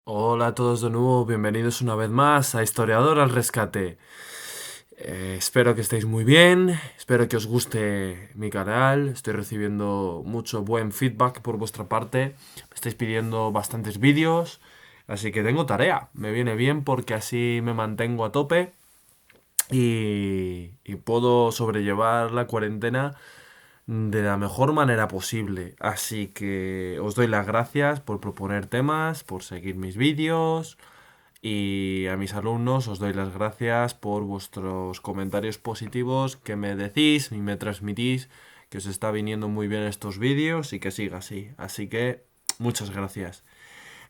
Hola a todos de nuevo, bienvenidos una vez más a Historiador al Rescate. Espero que estéis muy bien, espero que os guste mi canal, estoy recibiendo mucho buen feedback por vuestra parte, me estáis pidiendo bastantes vídeos, así que tengo tarea, me viene bien porque así me mantengo a tope y puedo sobrellevar la cuarentena de la mejor manera posible. Así que os doy las gracias por proponer temas, por seguir mis vídeos y a mis alumnos os doy las gracias por vuestros comentarios positivos que me decís y me transmitís que os está viniendo muy bien estos vídeos y que siga así. Así que muchas gracias.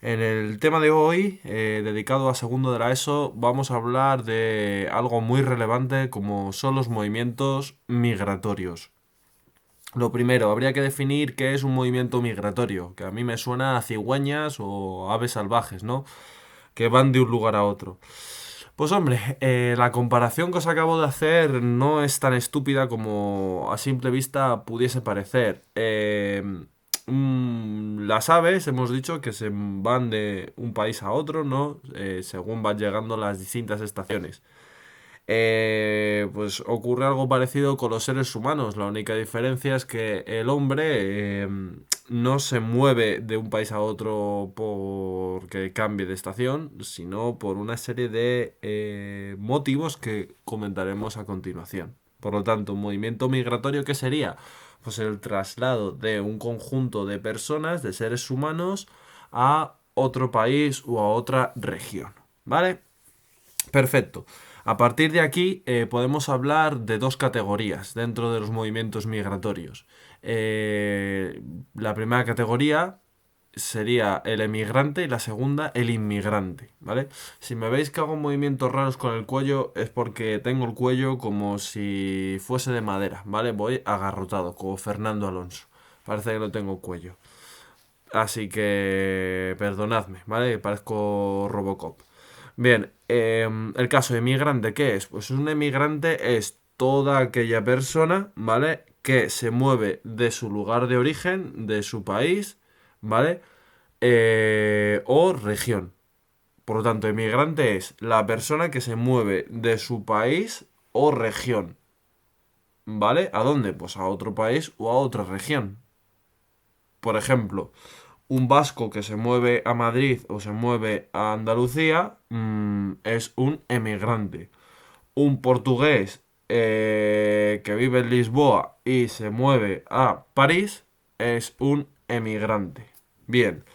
En el tema de hoy, dedicado a segundo de la ESO, vamos a hablar de algo muy relevante como son los movimientos migratorios. Lo primero, habría que definir qué es un movimiento migratorio, que a mí me suena a cigüeñas o aves salvajes, ¿no? Que van de un lugar a otro. Pues hombre, la comparación que os acabo de hacer no es tan estúpida como a simple vista pudiese parecer. Las aves hemos dicho que se van de un país a otro, ¿no? Según van llegando las distintas estaciones. Pues ocurre algo parecido con los seres humanos. La única diferencia es que el hombre no se mueve de un país a otro porque cambie de estación, sino por una serie de motivos que comentaremos a continuación. Por lo tanto, un movimiento migratorio, ¿qué sería? Pues el traslado de un conjunto de personas, de seres humanos, a otro país o a otra región. ¿Vale? Perfecto. A partir de aquí podemos hablar de dos categorías dentro de los movimientos migratorios. La primera categoría sería el emigrante y la segunda el inmigrante, ¿vale? Si me veis que hago movimientos raros con el cuello es porque tengo el cuello como si fuese de madera, ¿vale? Voy agarrotado, como Fernando Alonso. Parece que no tengo cuello. Así que perdonadme, ¿vale? Parezco Robocop. Bien, el caso de emigrante, ¿qué es? Pues un emigrante es toda aquella persona, ¿vale? Que se mueve de su lugar de origen, de su país, ¿vale? O región. Por lo tanto, emigrante es la persona que se mueve de su país o región, ¿vale? ¿A dónde? Pues a otro país o a otra región. Por ejemplo, un vasco que se mueve a Madrid o se mueve a Andalucía es un emigrante. Un portugués que vive en Lisboa y se mueve a París es un emigrante. Bien,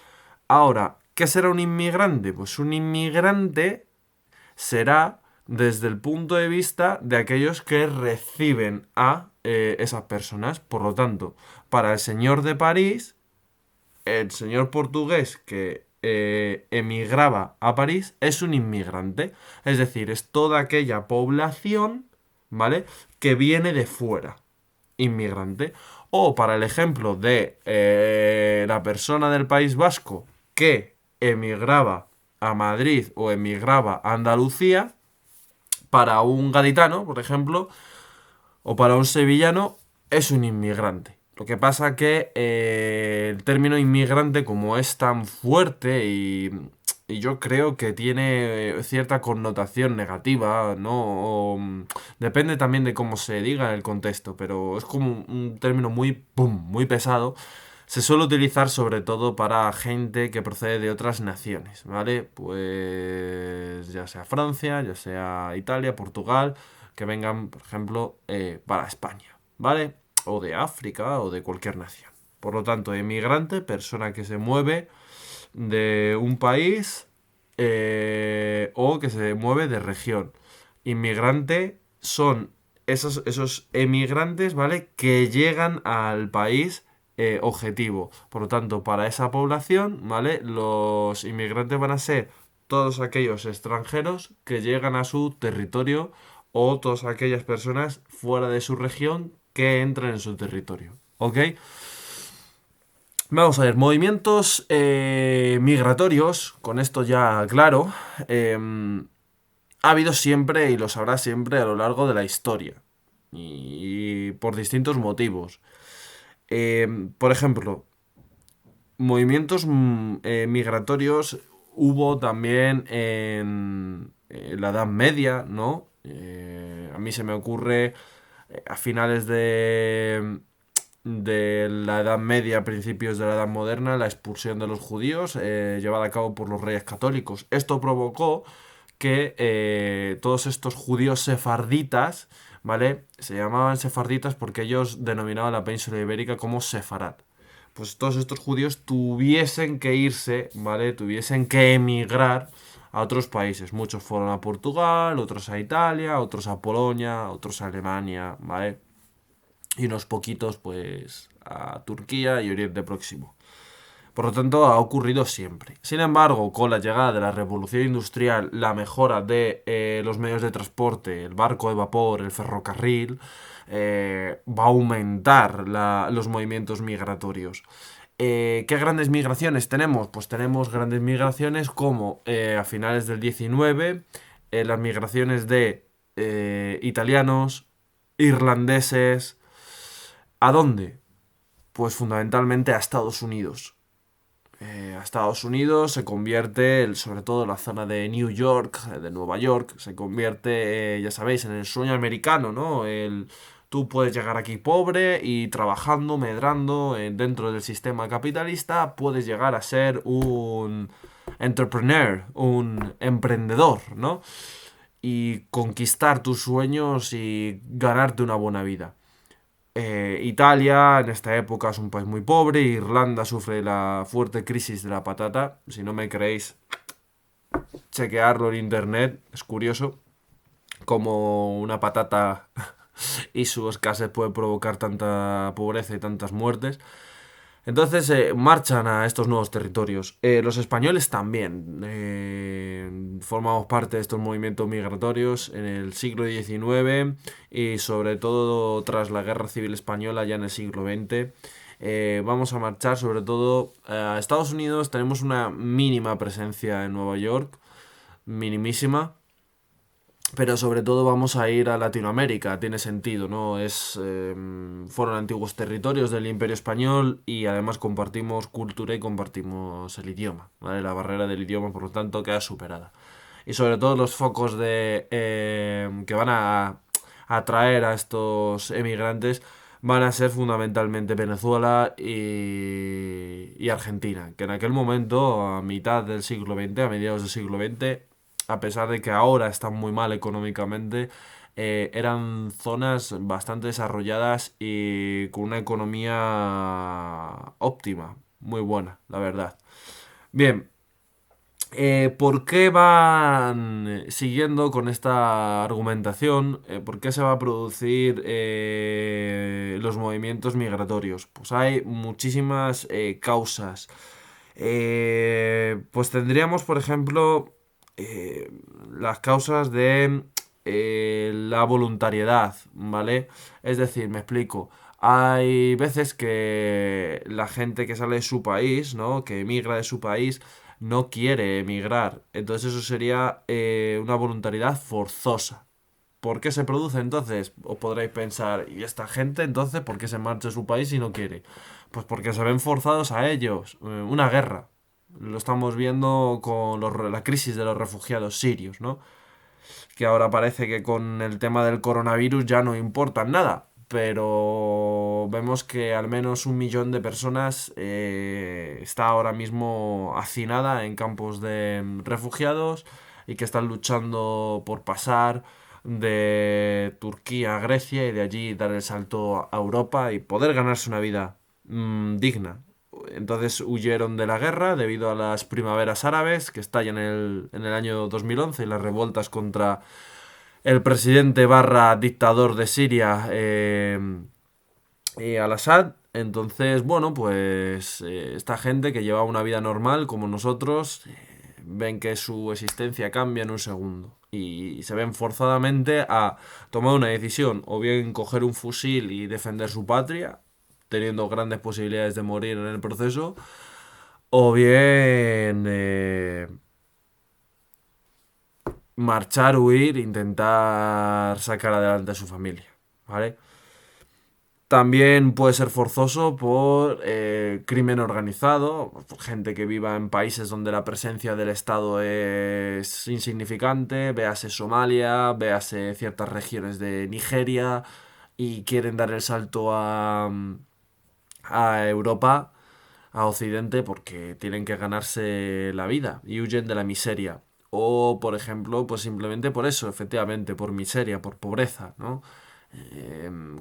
ahora, ¿qué será un inmigrante? Pues un inmigrante será desde el punto de vista de aquellos que reciben a esas personas. Por lo tanto, para el señor de París, el señor portugués que emigraba a París es un inmigrante. Es decir, es toda aquella población, ¿vale? Que viene de fuera. Inmigrante. O para el ejemplo de la persona del País Vasco que emigraba a Madrid o emigraba a Andalucía, para un gaditano, por ejemplo, o para un sevillano, es un inmigrante. Lo que pasa que el término inmigrante, como es tan fuerte y yo creo que tiene cierta connotación negativa, ¿no? Depende también de cómo se diga en el contexto, pero es como un término muy, pum, muy pesado. Se suele utilizar sobre todo para gente que procede de otras naciones, ¿vale? Pues ya sea Francia, ya sea Italia, Portugal, que vengan, por ejemplo, para España, ¿vale? O de África o de cualquier nación. Por lo tanto, emigrante, persona que se mueve de un país o que se mueve de región. Inmigrante son esos emigrantes, ¿vale? Que llegan al país objetivo. Por lo tanto, para esa población, ¿vale? Los inmigrantes van a ser todos aquellos extranjeros que llegan a su territorio o todas aquellas personas fuera de su región que entran en su territorio. ¿Ok? Vamos a ver, movimientos migratorios, con esto ya claro, ha habido siempre y los habrá siempre a lo largo de la historia. Y por distintos motivos. Por ejemplo, movimientos migratorios, hubo también en la Edad Media, ¿no? A mí se me ocurre a finales de la Edad Media, principios de la Edad Moderna, la expulsión de los judíos llevada a cabo por los reyes católicos. Esto provocó que todos estos judíos sefarditas, ¿vale? Se llamaban sefarditas porque ellos denominaban la península ibérica como Sefarad. Pues todos estos judíos tuviesen que irse, ¿vale? Tuviesen que emigrar a otros países. Muchos fueron a Portugal, otros a Italia, otros a Polonia, otros a Alemania, ¿vale? Y unos poquitos, pues, a Turquía y Oriente Próximo. Por lo tanto, ha ocurrido siempre. Sin embargo, con la llegada de la revolución industrial, la mejora de los medios de transporte, el barco de vapor, el ferrocarril, va a aumentar los movimientos migratorios. ¿Qué grandes migraciones tenemos? Pues tenemos grandes migraciones como a finales del 19, las migraciones de italianos, irlandeses. ¿A dónde? Pues fundamentalmente a Estados Unidos. A Estados Unidos se convierte, sobre todo la zona de New York, de Nueva York, se convierte, ya sabéis, en el sueño americano, ¿no? Tú puedes llegar aquí pobre y trabajando, medrando dentro del sistema capitalista, puedes llegar a ser un entrepreneur, un emprendedor, ¿no? Y conquistar tus sueños y ganarte una buena vida. Italia en esta época es un país muy pobre, Irlanda sufre la fuerte crisis de la patata. Si no me creéis, chequearlo en internet, es curioso como una patata y su escasez puede provocar tanta pobreza y tantas muertes. Entonces marchan a estos nuevos territorios. Los españoles también formamos parte de estos movimientos migratorios en el siglo XIX y sobre todo tras la Guerra Civil Española ya en el siglo XX. Vamos a marchar sobre todo a Estados Unidos. Tenemos una mínima presencia en Nueva York, minimísima. Pero sobre todo vamos a ir a Latinoamérica, tiene sentido, ¿no? Fueron antiguos territorios del Imperio Español y además compartimos cultura y compartimos el idioma, ¿vale? La barrera del idioma, por lo tanto, queda superada. Y sobre todo los focos que van a atraer a estos emigrantes van a ser fundamentalmente Venezuela y Argentina, que en aquel momento, a mitad del siglo XX, a mediados del siglo XX, a pesar de que ahora están muy mal económicamente, eran zonas bastante desarrolladas y con una economía óptima, muy buena, la verdad. Bien, ¿por qué van siguiendo con esta argumentación? ¿Por qué se va a producir los movimientos migratorios? Pues hay muchísimas causas. Pues tendríamos, por ejemplo, eh, las causas de la voluntariedad, ¿vale? Es decir, me explico. Hay veces que la gente que sale de su país, ¿no? Que emigra de su país, no quiere emigrar. Entonces eso sería una voluntariedad forzosa. ¿Por qué se produce entonces? Os podréis pensar, ¿y esta gente entonces por qué se marcha de su país si no quiere? Pues porque se ven forzados a ellos. Una guerra. Lo estamos viendo con la crisis de los refugiados sirios, ¿no? Que ahora parece que con el tema del coronavirus ya no importa nada. Pero vemos que al menos 1 millón de personas está ahora mismo hacinada en campos de refugiados y que están luchando por pasar de Turquía a Grecia y de allí dar el salto a Europa y poder ganarse una vida digna. Entonces huyeron de la guerra debido a las primaveras árabes que estallan en el año 2011 y las revueltas contra el presidente barra dictador de Siria, al-Assad. Entonces, bueno, pues esta gente que lleva una vida normal como nosotros, ven que su existencia cambia en un segundo y se ven forzadamente a tomar una decisión, o bien coger un fusil y defender su patria, teniendo grandes posibilidades de morir en el proceso, o bien marchar, huir, intentar sacar adelante a su familia, ¿vale? También puede ser forzoso por crimen organizado, por gente que viva en países donde la presencia del Estado es insignificante, véase Somalia, véase ciertas regiones de Nigeria y quieren dar el salto a Europa, a Occidente, porque tienen que ganarse la vida y huyen de la miseria. O, por ejemplo, pues simplemente por eso, efectivamente, por miseria, por pobreza, ¿no?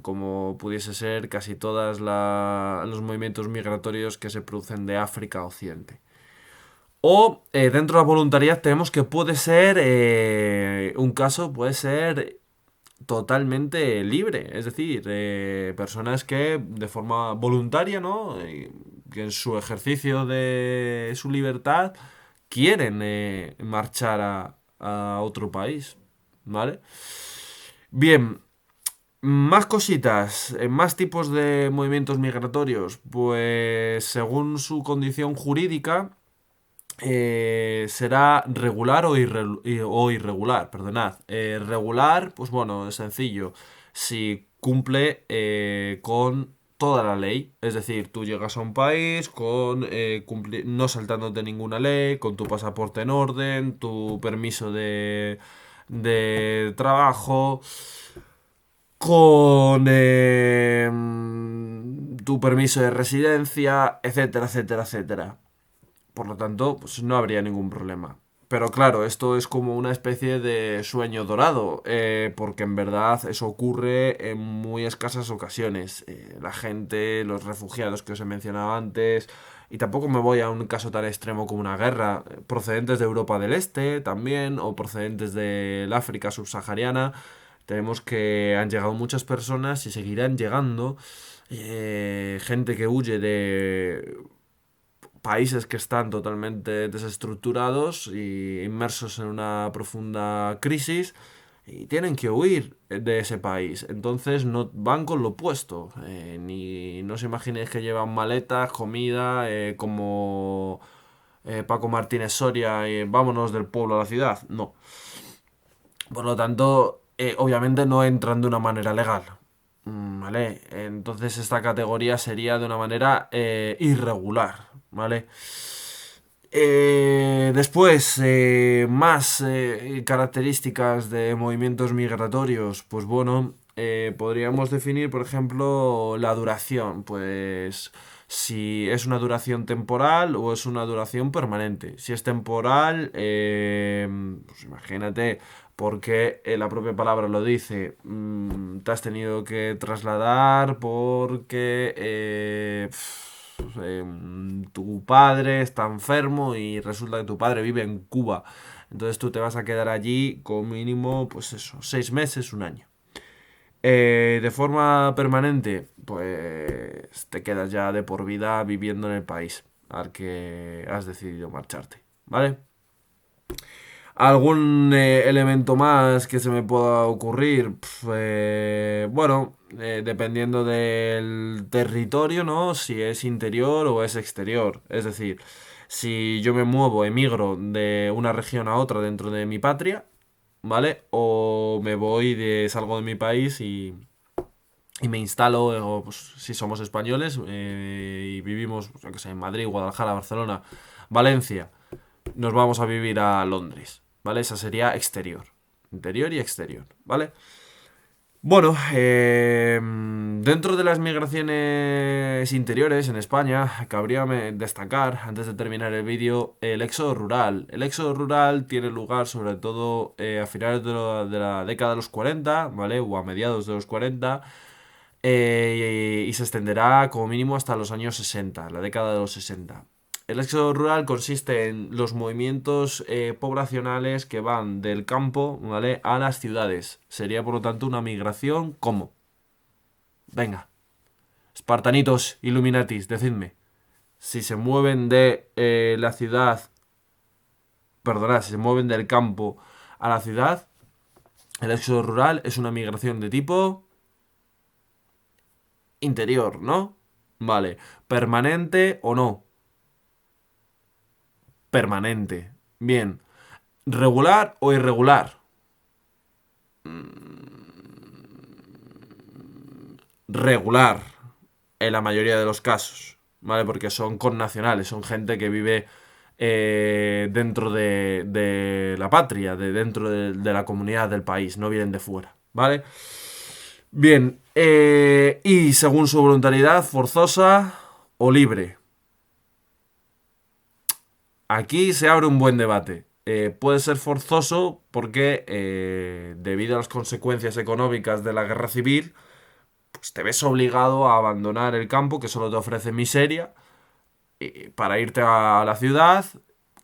Como pudiese ser casi todos los movimientos migratorios que se producen de África a Occidente. O dentro de la voluntariedad tenemos que puede ser, un caso puede ser totalmente libre, es decir, personas que de forma voluntaria, ¿no? Que en su ejercicio de su libertad quieren marchar a otro país, ¿vale? Bien, más cositas, más tipos de movimientos migratorios, pues según su condición jurídica, será regular o irregular, perdonad. Regular, pues bueno, es sencillo. Si cumple con toda la ley, es decir, tú llegas a un país con no saltándote ninguna ley, con tu pasaporte en orden, tu permiso de trabajo, con tu permiso de residencia, etcétera, etcétera, etcétera. Por lo tanto, pues no habría ningún problema. Pero claro, esto es como una especie de sueño dorado, porque en verdad eso ocurre en muy escasas ocasiones. La gente, los refugiados que os he mencionado antes, y tampoco me voy a un caso tan extremo como una guerra, procedentes de Europa del Este también, o procedentes del África subsahariana, tenemos que han llegado muchas personas y seguirán llegando. Gente que huye de países que están totalmente desestructurados y inmersos en una profunda crisis y tienen que huir de ese país. Entonces no van con lo opuesto. Ni no os imaginéis que llevan maletas, comida, como Paco Martínez Soria y vámonos del pueblo a la ciudad. No. Por lo tanto, obviamente no entran de una manera legal. ¿Vale? Entonces esta categoría sería de una manera irregular. ¿Vale? Después, más características de movimientos migratorios. Pues bueno, podríamos definir, por ejemplo, la duración. Pues si es una duración temporal o es una duración permanente. Si es temporal, pues imagínate, porque la propia palabra lo dice, te has tenido que trasladar porque tu padre está enfermo y resulta que tu padre vive en Cuba. Entonces tú te vas a quedar allí con mínimo, pues eso, 6 meses, un año. De forma permanente, pues te quedas ya de por vida viviendo en el país al que has decidido marcharte, ¿vale? ¿Algún elemento más que se me pueda ocurrir? Bueno, dependiendo del territorio, ¿no? Si es interior o es exterior. Es decir, si yo me muevo, emigro de una región a otra dentro de mi patria, ¿vale? O me voy salgo de mi país y me instalo, o, pues, si somos españoles y vivimos, pues, yo qué sé, en Madrid, Guadalajara, Barcelona, Valencia, nos vamos a vivir a Londres, ¿vale? Esa sería exterior. Interior y exterior, ¿vale? Bueno, dentro de las migraciones interiores en España, cabría destacar, antes de terminar el vídeo, el éxodo rural. El éxodo rural tiene lugar sobre todo a finales de la década de los 40, ¿vale? O a mediados de los 40, y se extenderá como mínimo hasta los años 60, la década de los 60. El éxodo rural consiste en los movimientos poblacionales que van del campo, ¿vale?, a las ciudades. Sería por lo tanto una migración como. Venga, espartanitos, Illuminatis, decidme. Si se mueven de la ciudad, perdonad, si se mueven del campo a la ciudad, el éxodo rural es una migración de tipo interior, ¿no? Vale, permanente o no. Permanente. Bien. ¿Regular o irregular? regular en la mayoría de los casos, ¿vale? Porque son connacionales, son gente que vive dentro de la patria, dentro de la comunidad del país, no vienen de fuera, ¿vale? Bien, y según su voluntariedad, forzosa o libre. Aquí se abre un buen debate. Puede ser forzoso porque, debido a las consecuencias económicas de la guerra civil, pues te ves obligado a abandonar el campo que solo te ofrece miseria para irte a la ciudad,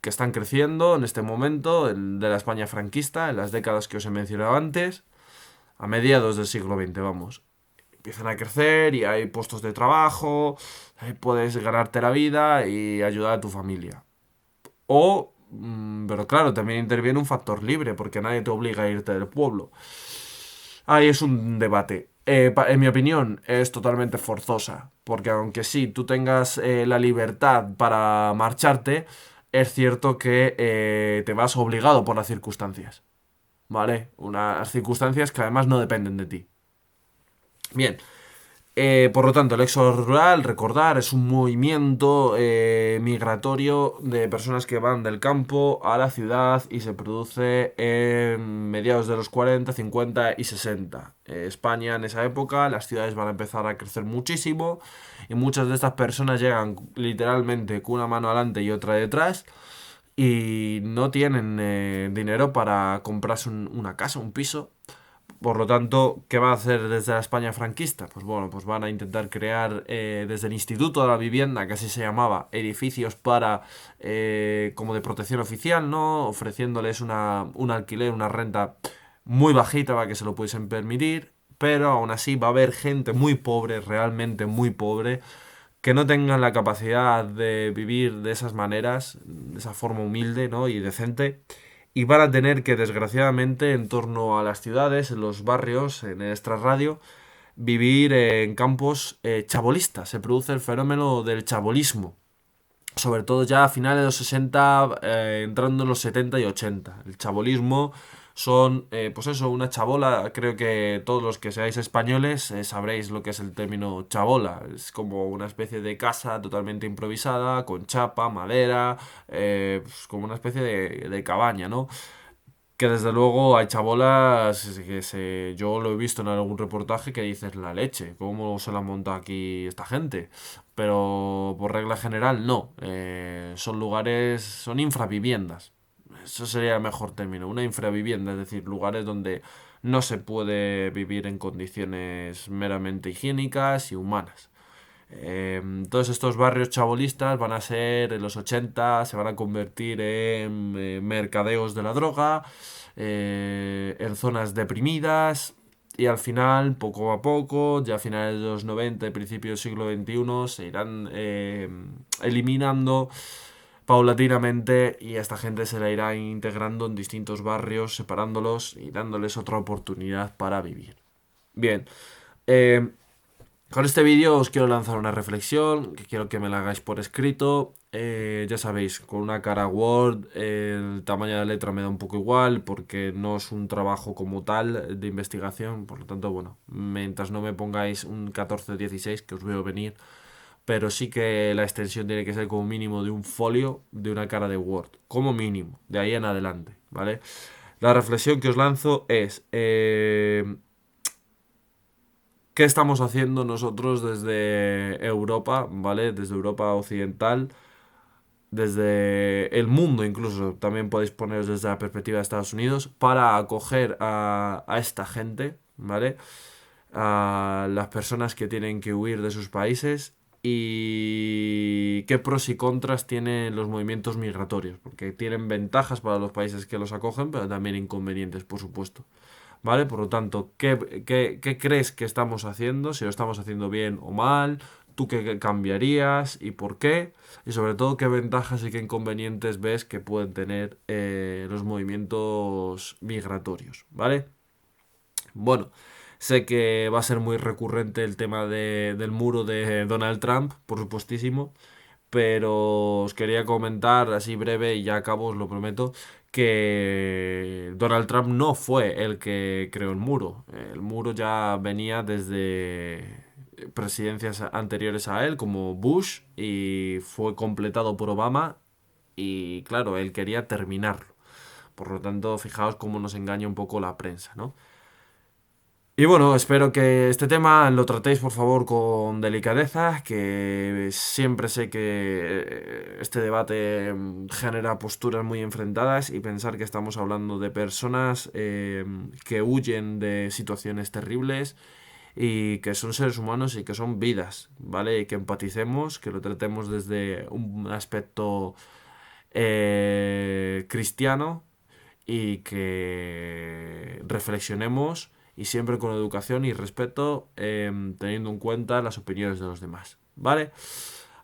que están creciendo en este momento, de la España franquista, en las décadas que os he mencionado antes, a mediados del siglo XX, vamos. Empiezan a crecer y hay puestos de trabajo, puedes ganarte la vida y ayudar a tu familia. Pero claro, también interviene un factor libre, porque nadie te obliga a irte del pueblo. Ahí es un debate. En mi opinión, es totalmente forzosa, porque aunque sí, tú tengas la libertad para marcharte, es cierto que te vas obligado por las circunstancias, ¿vale? Unas circunstancias que además no dependen de ti. Bien, por lo tanto, el éxodo rural, recordar, es un movimiento migratorio de personas que van del campo a la ciudad y se produce en mediados de los 40, 50 y 60. España en esa época, las ciudades van a empezar a crecer muchísimo y muchas de estas personas llegan literalmente con una mano adelante y otra detrás y no tienen dinero para comprarse una casa, un piso. Por lo tanto, ¿qué va a hacer desde la España franquista? Pues bueno, pues van a intentar crear desde el Instituto de la Vivienda, que así se llamaba, edificios para como de protección oficial, ¿no? Ofreciéndoles un alquiler, una renta muy bajita para que se lo pudiesen permitir, pero aún así va a haber gente muy pobre, realmente muy pobre, que no tengan la capacidad de vivir de esas maneras, de esa forma humilde, ¿no? Y decente, y van a tener que, desgraciadamente, en torno a las ciudades, en los barrios, en el extrarradio, vivir en campos chabolistas. Se produce el fenómeno del chabolismo, sobre todo ya a finales de los 60, entrando en los 70 y 80. El chabolismo son, pues eso, una chabola. Creo que todos los que seáis españoles sabréis lo que es el término chabola. Es como una especie de casa totalmente improvisada, con chapa, madera, pues como una especie de cabaña, ¿no? Que desde luego hay chabolas yo lo he visto en algún reportaje que dices la leche, ¿cómo se la monta aquí esta gente? Pero por regla general no, son lugares, son infraviviendas, eso sería el mejor término, una infravivienda, es decir, lugares donde no se puede vivir en condiciones meramente higiénicas y humanas. Todos estos barrios chabolistas van a ser en los 80, se van a convertir en mercadeos de la droga, en zonas deprimidas y al final, poco a poco, ya a finales de los 90 y principios del siglo XXI, se irán eliminando paulatinamente y a esta gente se la irá integrando en distintos barrios, separándolos y dándoles otra oportunidad para vivir. Bien, eh, con este vídeo os quiero lanzar una reflexión, que quiero que me la hagáis por escrito. Ya sabéis, con una cara Word, el tamaño de la letra me da un poco igual, porque no es un trabajo como tal de investigación. Por lo tanto, bueno, mientras no me pongáis un 14-16, que os veo venir, pero sí que la extensión tiene que ser como mínimo de un folio de una cara de Word, como mínimo, de ahí en adelante, ¿vale? La reflexión que os lanzo es... ¿qué estamos haciendo nosotros desde Europa, ¿vale? Desde Europa Occidental, desde el mundo incluso, también podéis poneros desde la perspectiva de Estados Unidos, para acoger a esta gente, ¿vale? A las personas que tienen que huir de sus países y qué pros y contras tienen los movimientos migratorios, porque tienen ventajas para los países que los acogen, pero también inconvenientes, por supuesto. ¿Vale? Por lo tanto, ¿qué crees que estamos haciendo? Si lo estamos haciendo bien o mal, ¿tú qué cambiarías y por qué? Y sobre todo, ¿qué ventajas y qué inconvenientes ves que pueden tener los movimientos migratorios? ¿Vale? Bueno, sé que va a ser muy recurrente el tema del muro de Donald Trump, por supuestísimo, pero os quería comentar así breve y ya acabo, os lo prometo, que Donald Trump no fue el que creó el muro. El muro ya venía presidencias anteriores a él, como Bush, y fue completado por Obama, y claro, él quería terminarlo. Por lo tanto, fijaos cómo nos engaña un poco la prensa, ¿no? Y bueno, espero que este tema lo tratéis por favor con delicadeza, que siempre sé que este debate genera posturas muy enfrentadas y pensar que estamos hablando de personas que huyen de situaciones terribles y que son seres humanos y que son vidas, ¿vale? Y que empaticemos, que lo tratemos desde un aspecto cristiano y que reflexionemos y siempre con educación y respeto, teniendo en cuenta las opiniones de los demás, ¿vale?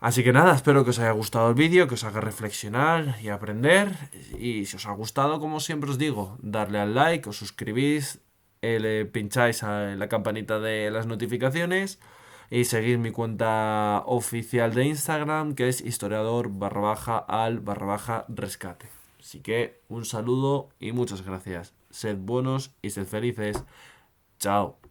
Así que nada, espero que os haya gustado el vídeo, que os haga reflexionar y aprender. Y si os ha gustado, como siempre os digo, darle al like, os suscribís, le pincháis a la campanita de las notificaciones y seguid mi cuenta oficial de Instagram, que es historiador barra baja al barra baja rescate. Así que un saludo y muchas gracias. Sed buenos y sed felices. Chao.